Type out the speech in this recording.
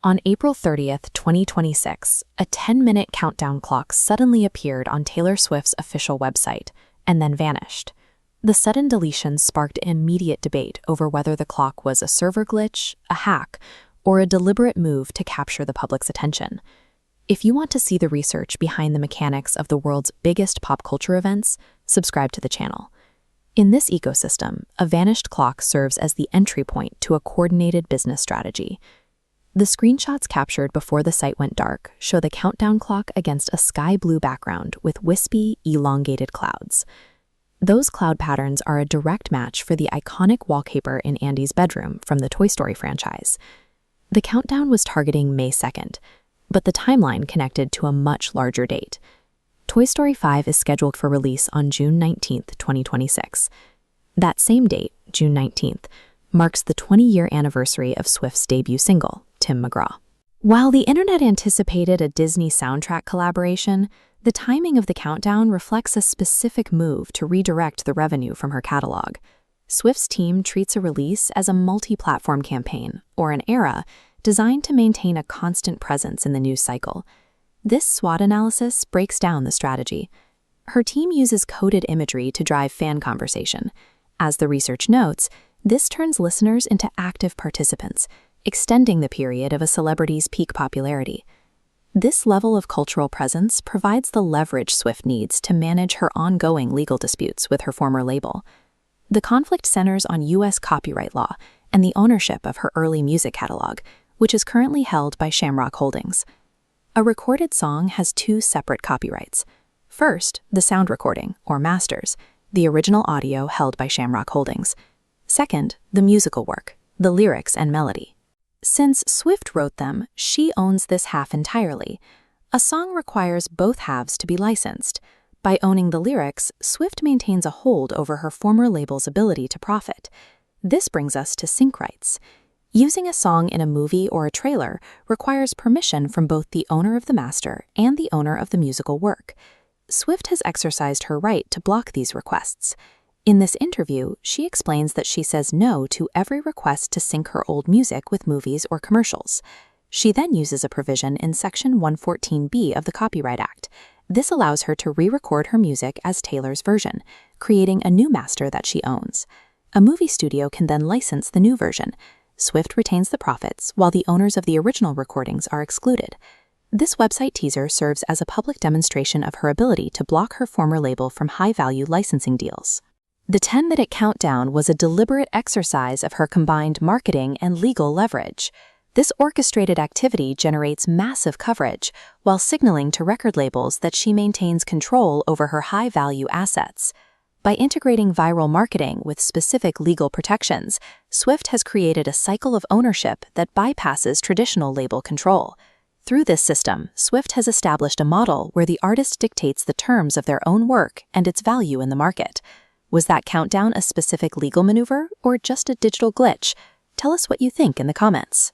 On April 30th, 2026, a 10-minute countdown clock suddenly appeared on Taylor Swift's official website and then vanished. The sudden deletion sparked immediate debate over whether the clock was a server glitch, a hack, or a deliberate move to capture the public's attention. If you want to see the research behind the mechanics of the world's biggest pop culture events, subscribe to the channel. In this ecosystem, a vanished clock serves as the entry point to a coordinated business strategy. The screenshots captured before the site went dark show the countdown clock against a sky blue background with wispy, elongated clouds. Those cloud patterns are a direct match for the iconic wallpaper in Andy's bedroom from the Toy Story franchise. The countdown was targeting May 2nd, but the timeline connected to a much larger date. Toy Story 5 is scheduled for release on June 19th, 2026. That same date, June 19th, marks the 20-year anniversary of Swift's debut single, Tim McGraw. While the internet anticipated a Disney soundtrack collaboration, the timing of the countdown reflects a specific move to redirect the revenue from her catalog. Swift's team treats a release as a multi-platform campaign, or an era, designed to maintain a constant presence in the news cycle. This SWOT analysis breaks down the strategy. Her team uses coded imagery to drive fan conversation. As the research notes, this turns listeners into active participants, extending the period of a celebrity's peak popularity. This level of cultural presence provides the leverage Swift needs to manage her ongoing legal disputes with her former label. The conflict centers on U.S. copyright law and the ownership of her early music catalog, which is currently held by Shamrock Holdings. A recorded song has two separate copyrights. First, the sound recording, or masters, the original audio held by Shamrock Holdings. Second, the musical work, the lyrics and melody. Since Swift wrote them, she owns this half entirely. A song requires both halves to be licensed. By owning the lyrics, Swift maintains a hold over her former label's ability to profit. This brings us to sync rights. Using a song in a movie or a trailer requires permission from both the owner of the master and the owner of the musical work. Swift has exercised her right to block these requests. In this interview, she explains that she says no to every request to sync her old music with movies or commercials. She then uses a provision in Section 114B of the Copyright Act. This allows her to re-record her music as Taylor's version, creating a new master that she owns. A movie studio can then license the new version. Swift retains the profits, while the owners of the original recordings are excluded. This website teaser serves as a public demonstration of her ability to block her former label from high-value licensing deals. The 10-minute countdown was a deliberate exercise of her combined marketing and legal leverage. This orchestrated activity generates massive coverage while signaling to record labels that she maintains control over her high-value assets. By integrating viral marketing with specific legal protections, Swift has created a cycle of ownership that bypasses traditional label control. Through this system, Swift has established a model where the artist dictates the terms of their own work and its value in the market. Was that countdown a specific legal maneuver or just a digital glitch? Tell us what you think in the comments.